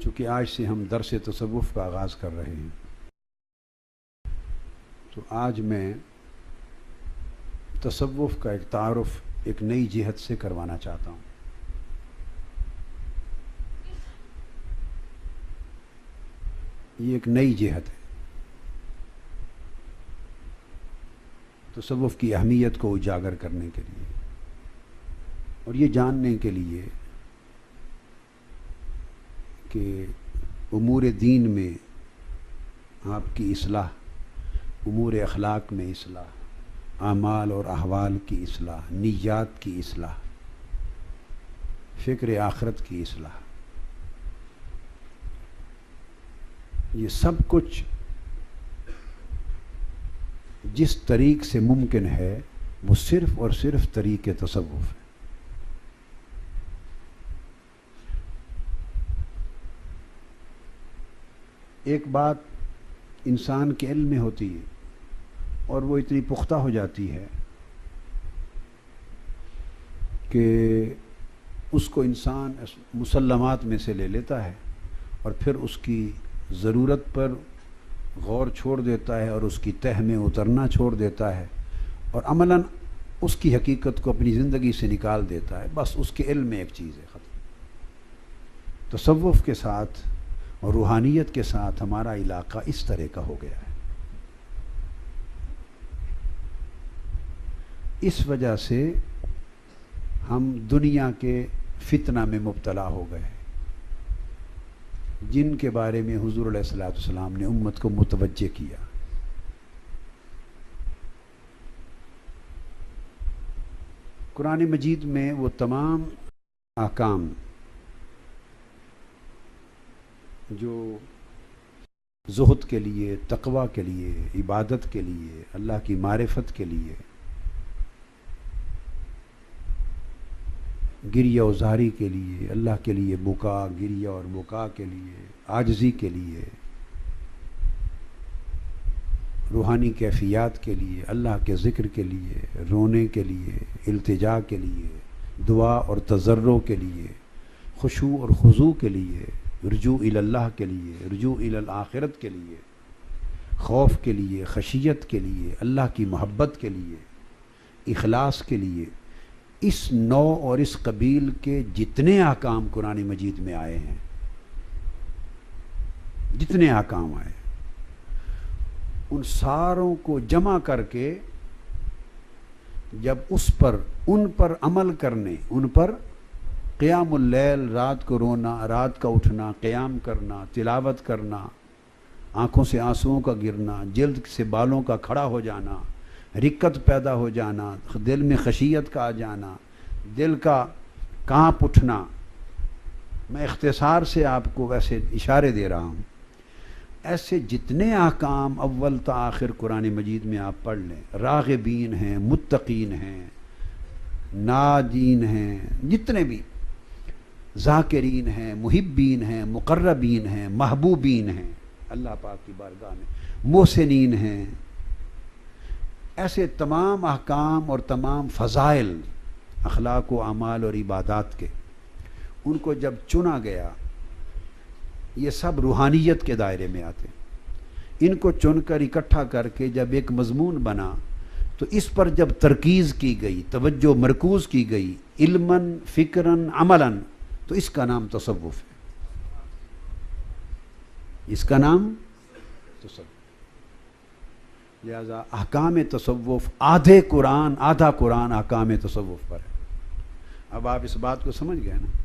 چونکہ آج سے ہم درس تصوف کا آغاز کر رہے ہیں، تو آج میں تصوف کا ایک تعارف ایک نئی جہت سے کروانا چاہتا ہوں۔ یہ ایک نئی جہت ہے تصوف کی اہمیت کو اجاگر کرنے کے لیے، اور یہ جاننے کے لیے کہ امور دین میں آپ کی اصلاح، امور اخلاق میں اصلاح، اعمال اور احوال کی اصلاح، نیات کی اصلاح، فکر آخرت کی اصلاح، یہ سب کچھ جس طریق سے ممکن ہے وہ صرف اور صرف طریق تصوف ہے۔ ایک بات انسان کے علم میں ہوتی ہے اور وہ اتنی پختہ ہو جاتی ہے کہ اس کو انسان مسلمات میں سے لے لیتا ہے اور پھر اس کی ضرورت پر غور چھوڑ دیتا ہے اور اس کی تہ میں اترنا چھوڑ دیتا ہے اور عملاً اس کی حقیقت کو اپنی زندگی سے نکال دیتا ہے۔ بس اس کے علم میں ایک چیز ہے، ختم۔ تصوف کے ساتھ اور روحانیت کے ساتھ ہمارا علاقہ اس طرح کا ہو گیا ہے۔ اس وجہ سے ہم دنیا کے فتنہ میں مبتلا ہو گئے، جن کے بارے میں حضور علیہ الصلوۃ والسلام نے امت کو متوجہ کیا۔ قرآن مجید میں وہ تمام احکام جو زہد کے لیے، تقوی کے لیے، عبادت کے لیے، اللہ کی معرفت کے لیے، گریہ و زاری کے لیے، اللہ کے لیے بکا، گریہ اور بکا کے لیے، عاجزی کے لیے، روحانی کیفیات کے لیے، اللہ کے ذکر کے لیے، رونے کے لیے، التجا کے لیے، دعا اور تضرع کے لیے، خشوع اور خضوع کے لیے، رجوع الی اللہ کے لیے، رجوع الی الآخرت کے لیے، خوف کے لیے، خشیت کے لیے، اللہ کی محبت کے لیے، اخلاص کے لیے، اس نوع اور اس قبیل کے جتنے احکام قرآن مجید میں آئے ہیں، جتنے احکام آئے ان ساروں کو جمع کر کے جب ان پر عمل کرنے، ان پر قیام اللیل، رات کو رونا، رات کا اٹھنا، قیام کرنا، تلاوت کرنا، آنکھوں سے آنسوؤں کا گرنا، جلد سے بالوں کا کھڑا ہو جانا، رقت پیدا ہو جانا، دل میں خشیت کا آ جانا، دل کا کانپ اٹھنا۔ میں اختصار سے آپ کو ویسے اشارے دے رہا ہوں، ایسے جتنے احکام اول تا آخر قرآن مجید میں آپ پڑھ لیں، راغبین ہیں، متقین ہیں، نادین ہیں، جتنے بھی ذاکرین ہیں، محبین ہیں، مقربین ہیں، محبوبین ہیں اللہ پاک کی بارگاہ میں، محسنین ہیں، ایسے تمام احکام اور تمام فضائل اخلاق و اعمال اور عبادات کے، ان کو جب چنا گیا، یہ سب روحانیت کے دائرے میں آتے، ان کو چن کر اکٹھا کر کے جب ایک مضمون بنا تو اس پر جب ترکیز کی گئی، توجہ مرکوز کی گئی، علماً، فکراً، عملاً، تو اس کا نام تصوف ہے۔ اس کا نام تصوف۔ لہذا احکام تصوف آدھا قرآن احکام تصوف پر ہے۔ اب آپ اس بات کو سمجھ گئے نا؟